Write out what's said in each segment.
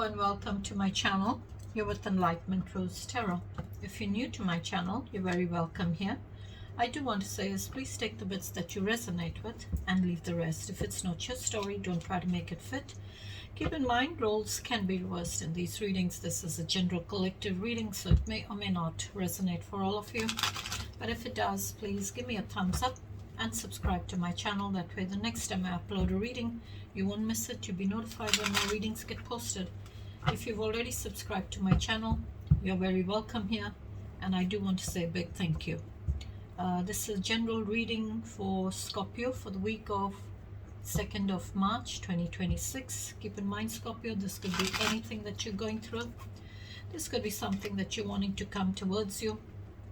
and welcome to my channel. You're with Enlightenment Rose Tarot. If you're new to my channel, you're very welcome here. I do want to say is please take the bits that you resonate with and leave the rest. If it's not your story, don't try to make it fit. Keep in mind, roles can be reversed in these readings. This is a general collective reading, so it may or may not resonate for all of you. But if it does, please give me a thumbs up and subscribe to my channel. That way the next time I upload a reading, you won't miss it. You'll be notified when my readings get posted. If you've already subscribed to my channel, you're very welcome here, and I do want to say a big thank you. This is a general reading for Scorpio for the week of 2nd of March 2026. Keep in mind, Scorpio, this could be anything that you're going through. This could be something that you're wanting to come towards you,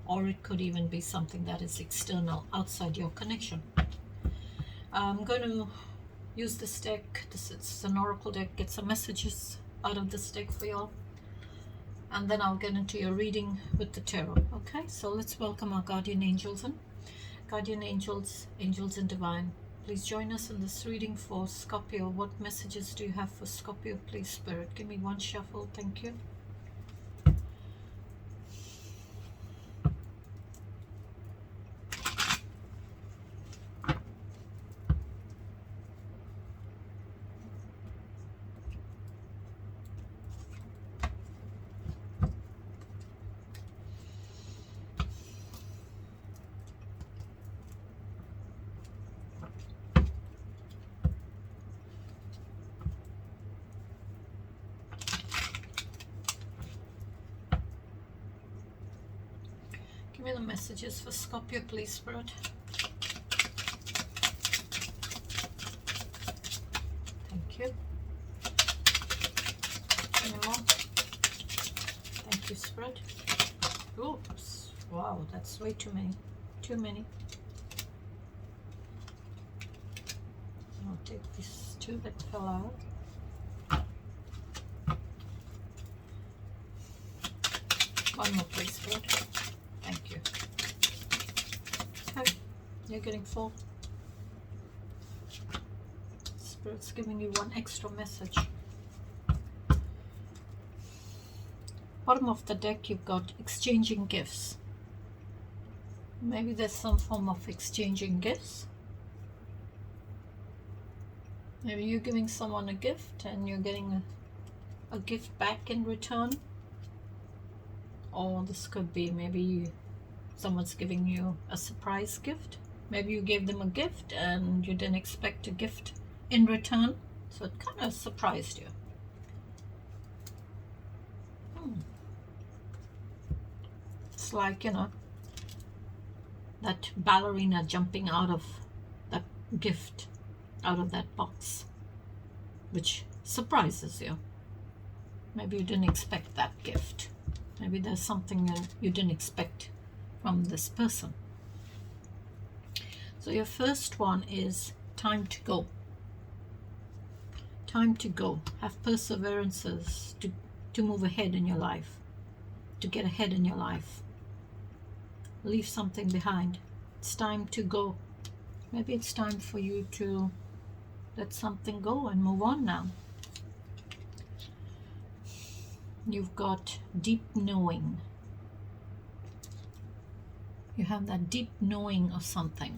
or it could even be something that is external, outside your connection. I'm going to use this deck. This is an oracle deck. Get some messages out of this deck for y'all, and then I'll get into your reading with the tarot. Okay, so let's welcome our guardian angels in. Guardian angels, angels in divine, please join us in this reading for Scorpio. What messages do you have for Scorpio, please, Spirit? Give me one shuffle, thank you. Give me the messages for Scorpio, please, Spirit. Thank you. Any more? Thank you, Spirit. Oops. Wow, that's way too many. Too many. I'll take these two that fell out. One more, please, Spirit. Thank you. Okay, you're getting full. Spirit's giving you one extra message. Bottom of the deck, you've got exchanging gifts. Maybe there's some form of exchanging gifts. Maybe you're giving someone a gift and you're getting a gift back in return. Or this could be maybe someone's giving you a surprise gift. Maybe you gave them a gift and you didn't expect a gift in return, so it kind of surprised you. It's like, you know, that ballerina jumping out of that gift, out of that box, which surprises you. Maybe you didn't expect that gift. Maybe there's something you didn't expect from this person. So your first one is time to go. Time to go. Have perseverances to move ahead in your life, to get ahead in your life. Leave something behind. It's time to go. Maybe it's time for you to let something go and move on now. You've got deep knowing. You have that deep knowing of something.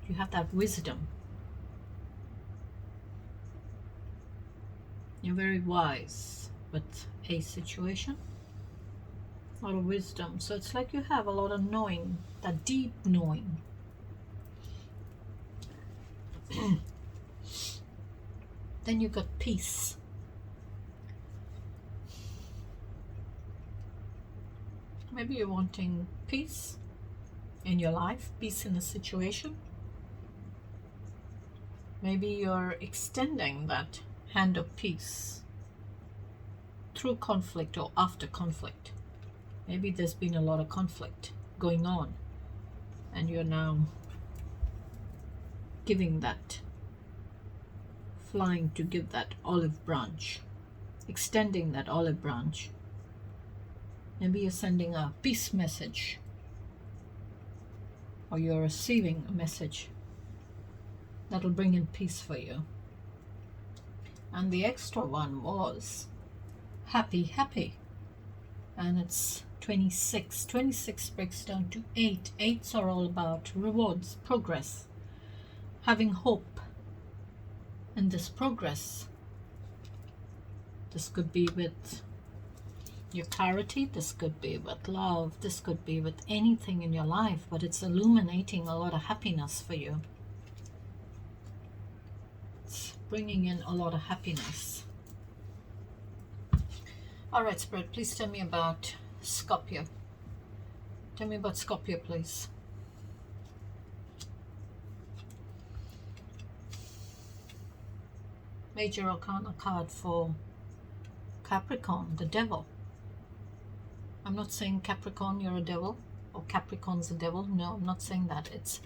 You have that wisdom. You're very wise with a situation. A lot of wisdom. So it's like you have a lot of knowing, that deep knowing. Then you got peace. Maybe you're wanting peace in your life, peace in a situation. Maybe you're extending that hand of peace through conflict or after conflict. Maybe there's been a lot of conflict going on and you're now giving that, flying to give that olive branch, extending that olive branch. Maybe you're sending a peace message, or you're receiving a message that'll bring in peace for you. And the extra one was happy, happy. And it's 26. 26 breaks down to 8. 8s are all about rewards, progress, having hope in this progress. This could be with your clarity, this could be with love, this could be with anything in your life, but it's illuminating a lot of happiness for you. It's bringing in a lot of happiness. All right, Spirit, please tell me about Scorpio. Tell me about Scorpio, please. Major Arcana card for Capricorn, the devil. I'm not saying Capricorn, you're a devil, or Capricorn's a devil. No, I'm not saying that. It's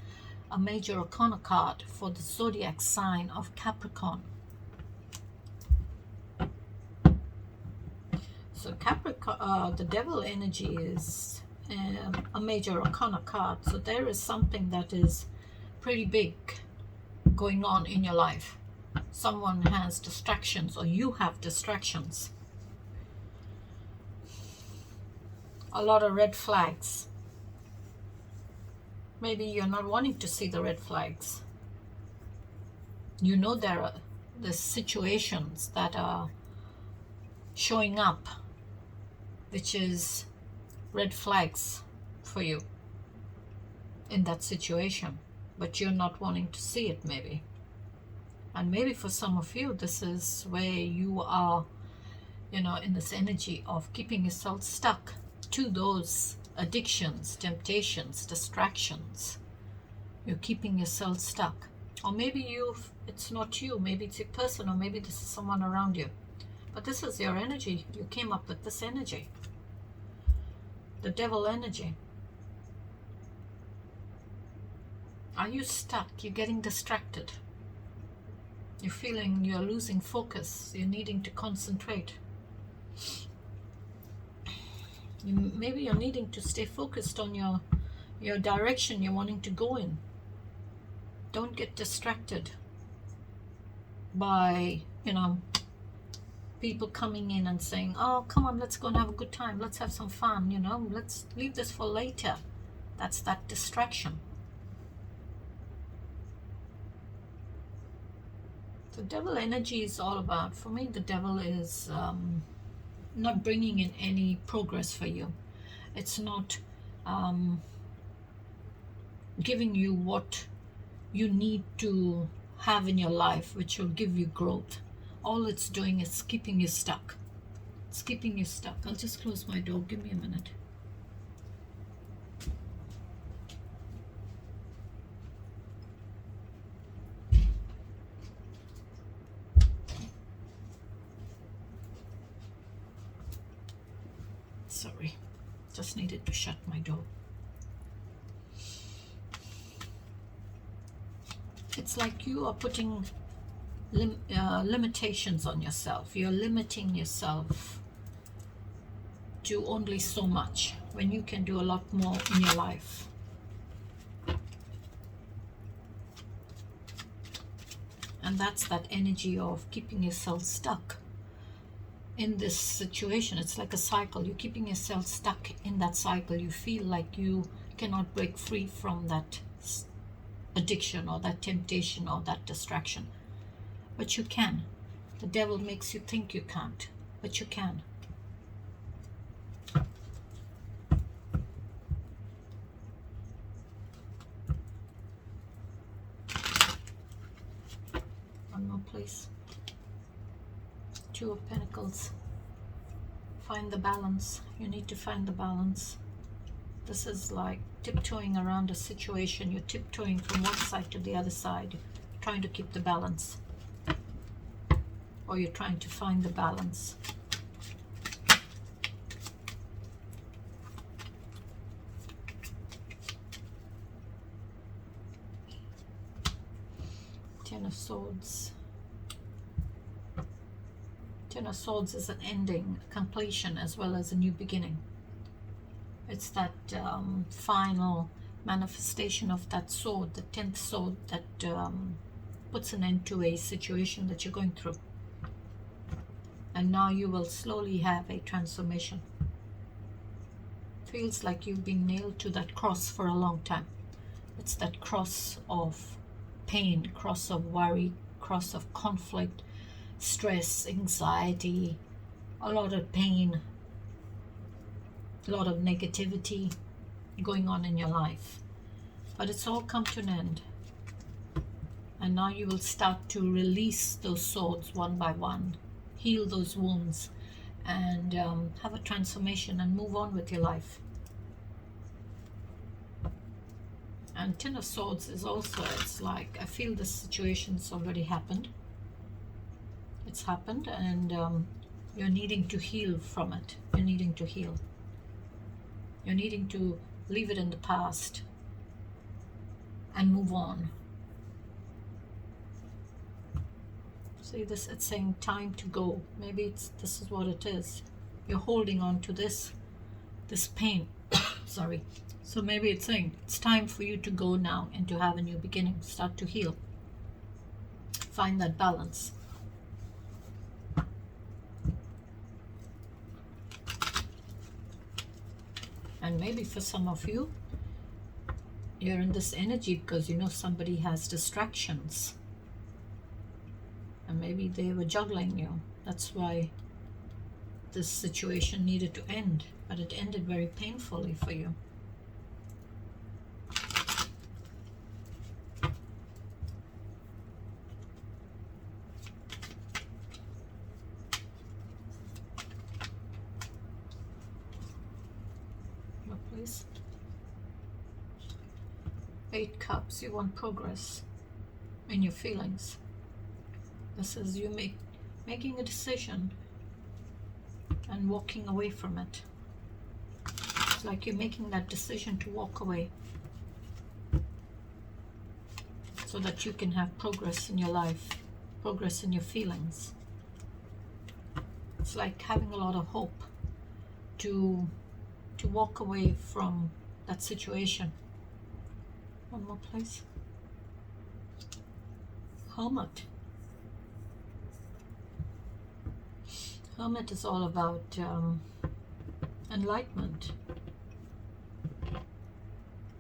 a Major Arcana card for the zodiac sign of Capricorn. So Capricorn, the devil energy is a Major Arcana card. So there is something that is pretty big going on in your life. Someone has distractions, or you have distractions. A lot of red flags. Maybe you're not wanting to see the red flags. You know there are the situations that are showing up, which is red flags for you in that situation, but you're not wanting to see it maybe. And maybe for some of you, this is where you are, you know, in this energy of keeping yourself stuck to those addictions, temptations, distractions. You're keeping yourself stuck. Or maybe it's not you, maybe it's a person, or maybe this is someone around you. But this is your energy. You came up with this energy. The devil energy. Are you stuck? You're getting distracted. You're feeling you're losing focus. You're needing to concentrate. Maybe you're needing to stay focused on your direction you're wanting to go in. Don't get distracted by, you know, people coming in and saying, oh, come on, let's go and have a good time. Let's have some fun, you know. Let's leave this for later. That's that distraction. The devil energy is all about, for me, the devil is not bringing in any progress for you. It's not giving you what you need to have in your life, which will give you growth. All it's doing is keeping you stuck. It's keeping you stuck. I'll just close my door. Give me a minute. Sorry, just needed to shut my door. It's like you are putting limitations on yourself. You're limiting yourself to only so much when you can do a lot more in your life. And that's that energy of keeping yourself stuck in this situation. It's like a cycle. You're keeping yourself stuck in that cycle. You feel like you cannot break free from that addiction or that temptation or that distraction. But you can. The devil makes you think you can't, but you can. One more, please. Two of Pentacles. Find the balance. You need to find the balance. This is like tiptoeing around a situation. You're tiptoeing from one side to the other side, trying to keep the balance. Or you're trying to find the balance. Ten of Swords. Ten of Swords is an ending, a completion, as well as a new beginning. It's that final manifestation of that sword, the 10th sword, that puts an end to a situation that you're going through. And now you will slowly have a transformation. Feels like you've been nailed to that cross for a long time. It's that cross of pain, cross of worry, cross of conflict, stress, anxiety, a lot of pain, a lot of negativity going on in your life. But it's all come to an end. And now you will start to release those swords one by one, heal those wounds, and have a transformation and move on with your life. And Ten of Swords is also, it's like, I feel this situation's already happened. It's happened, and you're needing to heal from it. You're needing to heal. You're needing to leave it in the past and move on. See this, it's saying time to go. Maybe this is what it is. You're holding on to this pain. Sorry. So maybe it's saying it's time for you to go now and to have a new beginning. Start to heal. Find that balance. And maybe for some of you, you're in this energy because you know somebody has distractions. And maybe they were juggling you. That's why this situation needed to end. But it ended very painfully for you. Please. 8 cups. You want progress in your feelings. This is you making a decision and walking away from it. It's like you're making that decision to walk away so that you can have progress in your life, progress in your feelings. It's like having a lot of hope to walk away from that situation. One more place. Hermit. Hermit is all about enlightenment,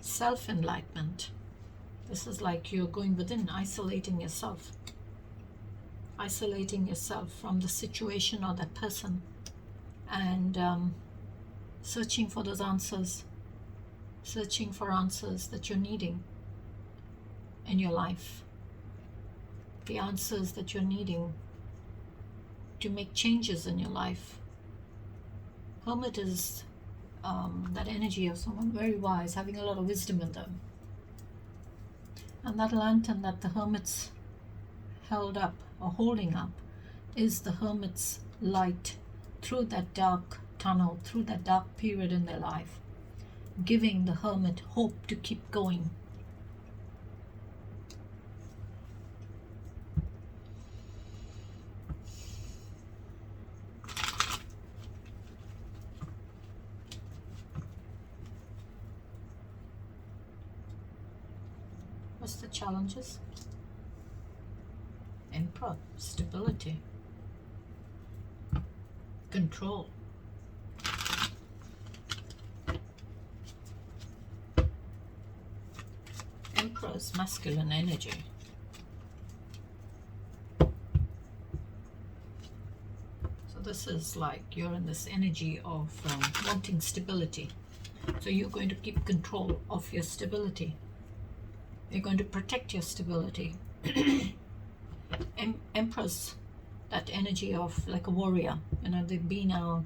self-enlightenment. This is like you're going within, isolating yourself from the situation or that person, and searching for those answers, searching for answers that you're needing in your life, the answers that you're needing to make changes in your life. Hermit is that energy of someone very wise, having a lot of wisdom in them. And that lantern that the hermits held up or holding up is the hermit's light through that dark tunnel, through that dark period in their life, giving the hermit hope to keep going. What's the challenges? Emperor, stability, control. Emperor's masculine energy. So this is like you're in this energy of wanting stability. So you're going to keep control of your stability. You're going to protect your stability. Empress, that energy of like a warrior. You know, they've been out,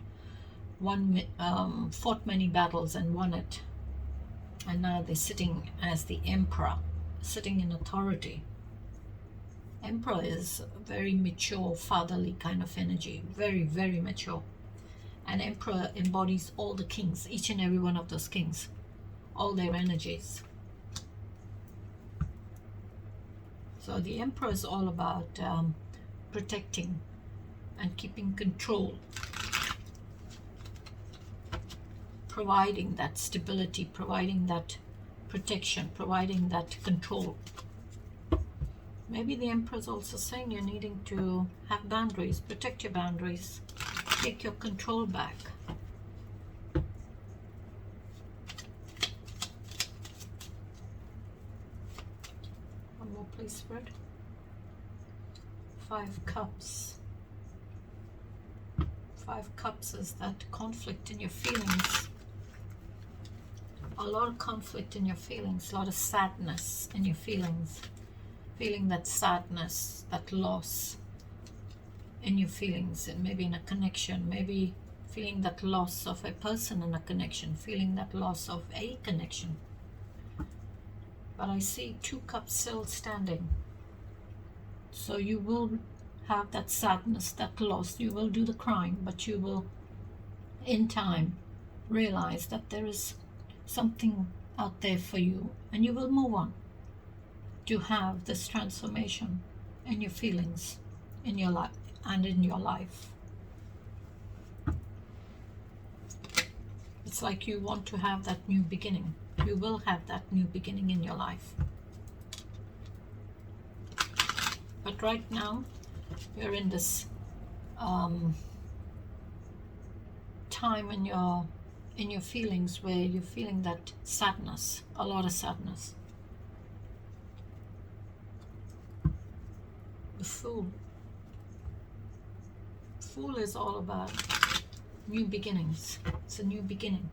fought many battles and won it. And now they're sitting as the emperor, sitting in authority. Emperor is a very mature, fatherly kind of energy. Very, very mature. And emperor embodies all the kings, each and every one of those kings. All their energies. So the emperor is all about protecting and keeping control, providing that stability, providing that protection, providing that control. Maybe the Emperor is also saying you're needing to have boundaries, protect your boundaries, take your control back. One more, please, Spirit. 5 Cups. 5 Cups is that conflict in your feelings. A lot of conflict in your feelings, a lot of sadness in your feelings. Feeling that sadness, that loss in your feelings, and maybe in a connection, maybe feeling that loss of a person in a connection, feeling that loss of a connection. But I see 2 cups still standing. So you will have that sadness, that loss. You will do the crying, but you will, in time, realize that there is something out there for you, and you will move on to have this transformation in your feelings, in your life, and in your life. It's like you want to have that new beginning. You will have that new beginning in your life. But right now, you're in this time in your feelings where you're feeling that sadness, a lot of sadness. The Fool. Fool is all about new beginnings. It's a new beginning.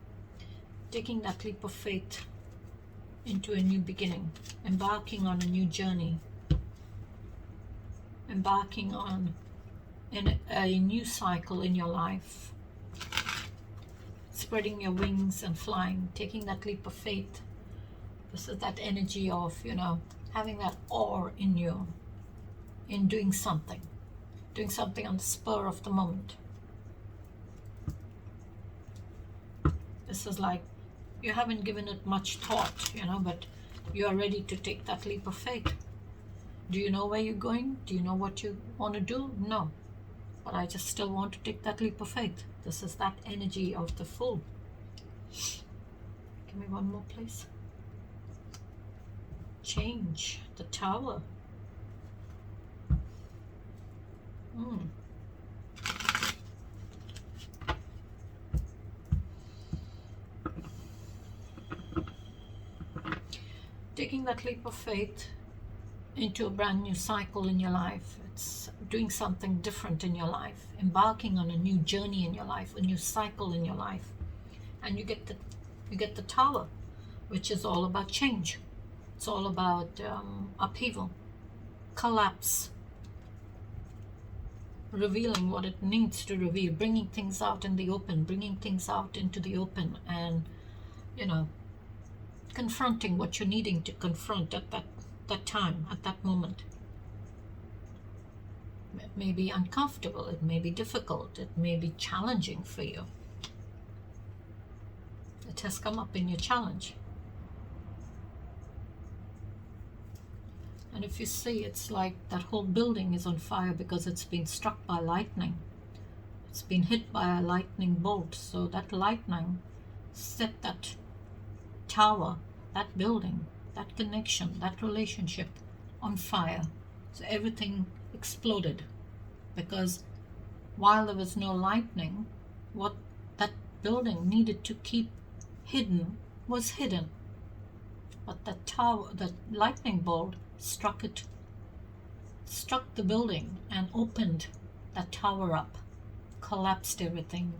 Taking that leap of faith into a new beginning. Embarking on a new journey. Embarking on a new cycle in your life. Spreading your wings and flying. Taking that leap of faith. This is that energy of, having that awe in you. In doing something on the spur of the moment. This is like you haven't given it much thought, but you are ready to take that leap of faith. Do you know where you're going? Do you know what you want to do? No, but I just still want to take that leap of faith. This is that energy of the Fool. Give me one more, please. Change. The Tower. Taking that leap of faith into a brand new cycle in your life. It's doing something different in your life, embarking on a new journey in your life, a new cycle in your life. And you get the Tower, which is all about change. It's all about upheaval, collapse, revealing what it needs to reveal, bringing things out in the open, bringing things out into the open, and confronting what you're needing to confront at that time, at that moment. It may be uncomfortable, it may be difficult, it may be challenging for you. It has come up in your challenge. And if you see, it's like that whole building is on fire because it's been struck by lightning. It's been hit by a lightning bolt. So that lightning set that tower, that building, that connection, that relationship on fire. So everything exploded. Because while there was no lightning, what that building needed to keep hidden was hidden. But that tower, that lightning bolt, struck the building and opened that tower up, collapsed everything,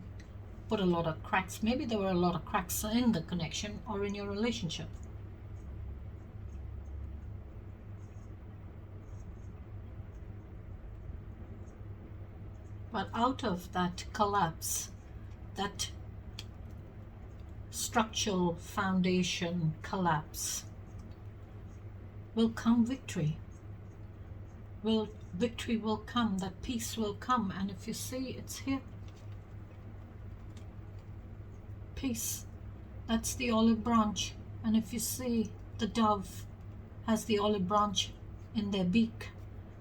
put a lot of cracks. Maybe there were a lot of cracks in the connection or in your relationship. But out of that collapse, that structural foundation collapse, will come victory. Victory will come, that peace will come. And if you see, it's here. Peace. That's the olive branch. And if you see, the dove has the olive branch in their beak.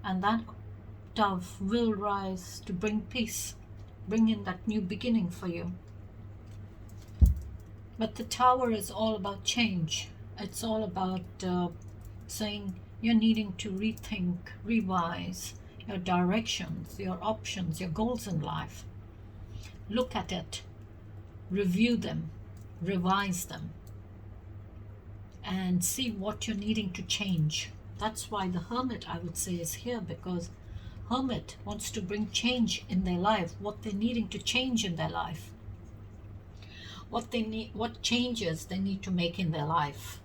And that dove will rise to bring peace, bring in that new beginning for you. But the Tower is all about change. It's all about saying You're needing to rethink, revise your directions, your options, your goals in life. Look at it, review them, revise them, and see what you're needing to change. That's why the Hermit, I would say, is here, because Hermit wants to bring change in their life, what they're needing to change in their life, what they need, what changes they need to make in their life.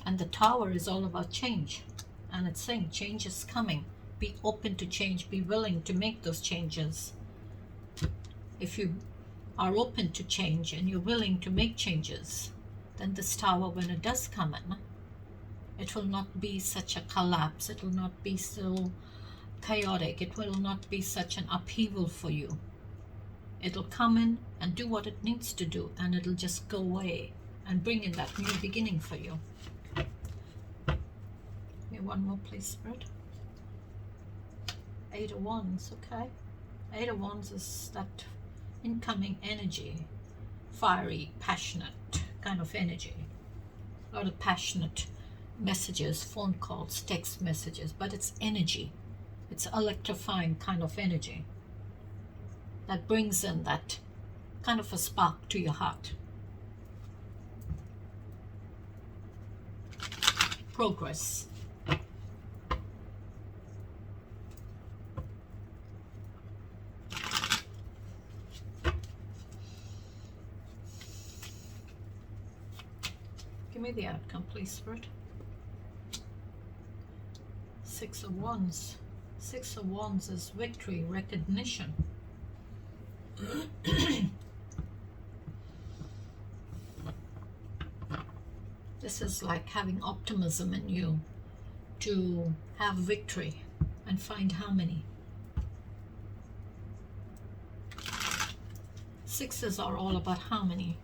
And the Tower is all about change, and it's saying change is coming. Be open to change, be willing to make those changes. If you are open to change and you're willing to make changes, then this Tower, when it does come in, it will not be such a collapse, it will not be so chaotic, it will not be such an upheaval for you. It'll come in and do what it needs to do, and it'll just go away and bring in that new beginning for you. One more, please, Spirit. 8 of Wands, okay. 8 of Wands is that incoming energy, fiery, passionate kind of energy. A lot of passionate messages, phone calls, text messages, but it's energy. It's electrifying kind of energy that brings in that kind of a spark to your heart. Progress. Give me the outcome, please, Spirit. 6 of Wands. 6 of Wands is victory, recognition. This is like having optimism in you to have victory and find harmony. Sixes are all about harmony.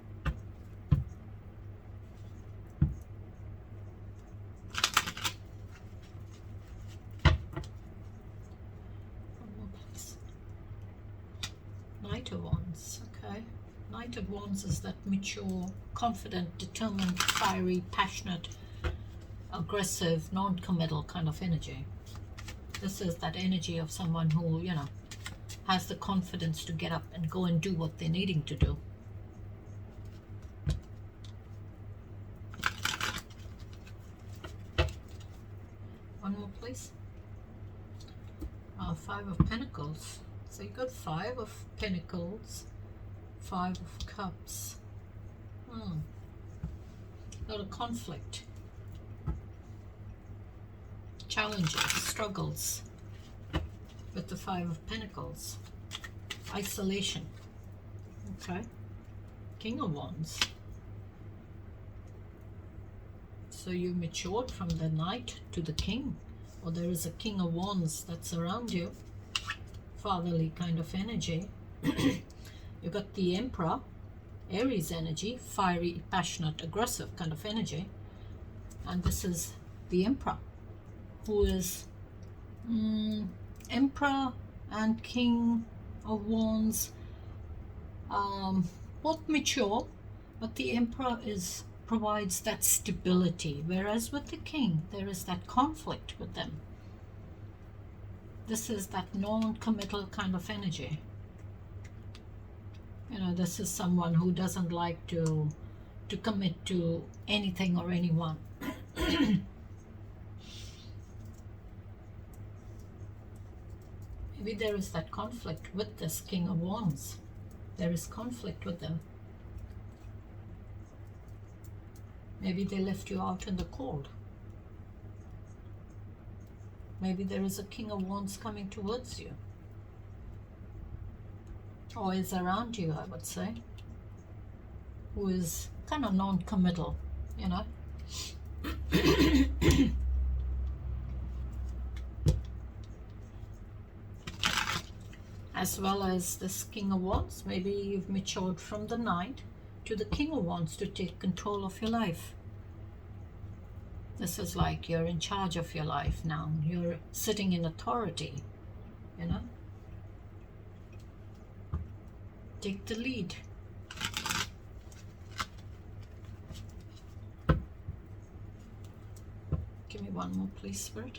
Knight of Wands, okay. Knight of Wands is that mature, confident, determined, fiery, passionate, aggressive, non-committal kind of energy. This is that energy of someone who, you know, has the confidence to get up and go and do what they're needing to do. One more, please. 5 of Pentacles. So you got 5 of Pentacles, 5 of Cups. A lot of conflict, challenges, struggles with the 5 of Pentacles. Isolation. Okay. King of Wands. So you matured from the Knight to the King, or there is a King of Wands that's around you. Fatherly kind of energy. You got the Emperor, Aries energy, fiery, passionate, aggressive kind of energy. And this is the Emperor, who is Emperor and King of Wands, both mature, but the Emperor provides that stability, whereas with the King there is that conflict with them. This is that non-committal kind of energy. You know, this is someone who doesn't like to commit to anything or anyone. Maybe there is that conflict with this King of Wands. There is conflict with them. Maybe they left you out in the cold. Maybe there is a King of Wands coming towards you, or is around you, I would say, who is kind of non-committal, you know. As well as this King of Wands, maybe you've matured from the Knight to the King of Wands to take control of your life. This is like you're in charge of your life now. You're sitting in authority, you know. Take the lead. Give me one more, please, Spirit.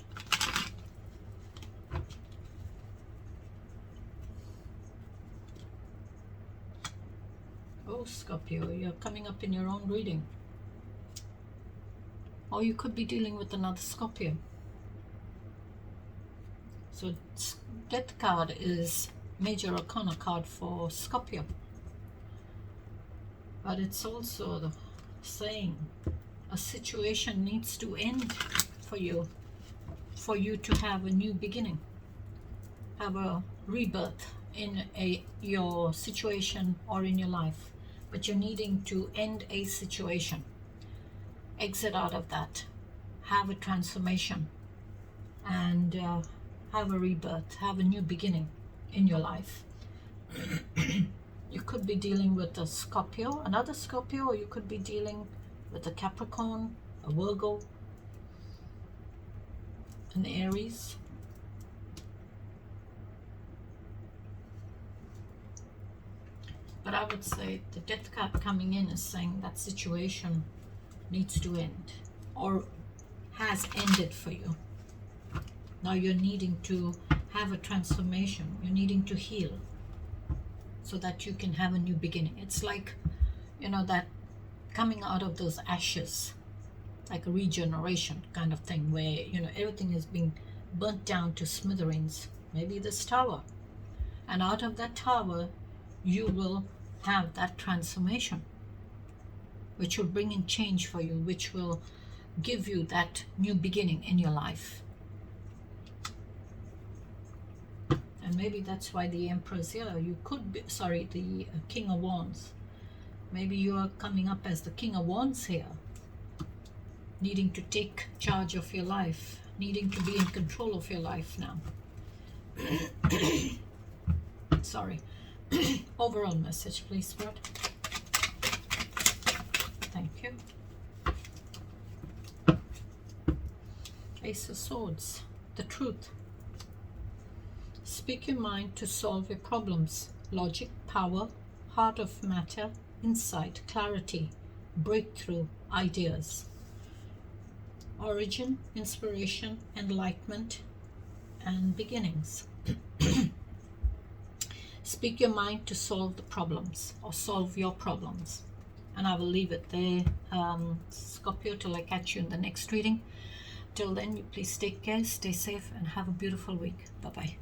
Oh, Scorpio, you're coming up in your own reading. Or you could be dealing with another Scorpio. So Death card is Major Arcana card for Scorpio. But it's also saying a situation needs to end for you to have a new beginning, have a rebirth in your situation or in your life. But you're needing to end a situation, exit out of that, have a transformation, and have a rebirth, have a new beginning in your life. You could be dealing with a Scorpio, another Scorpio, or you could be dealing with a Capricorn, a Virgo, an Aries. But I would say the Death card coming in is saying that situation needs to end, or has ended for you. Now you're needing to have a transformation. You're needing to heal so that you can have a new beginning. It's like, you know, that coming out of those ashes, like a regeneration kind of thing, where, you know, everything is being burnt down to smithereens. Maybe this tower. And out of that tower, you will have that transformation, which will bring in change for you, which will give you that new beginning in your life. And maybe that's why the Empress here, you could be, sorry, the King of Wands. Maybe you are coming up as the King of Wands here, needing to take charge of your life, needing to be in control of your life now. Sorry. Overall message, please, Spirit. Thank you. Ace of Swords, the truth. Speak your mind to solve your problems. Logic, power, heart of matter, insight, clarity, breakthrough, ideas. Origin, inspiration, enlightenment, and beginnings. Speak your mind to solve the problems, or solve your problems. And I will leave it there, Scorpio, till I catch you in the next reading. Till then, you please take care, stay safe, and have a beautiful week. Bye-bye.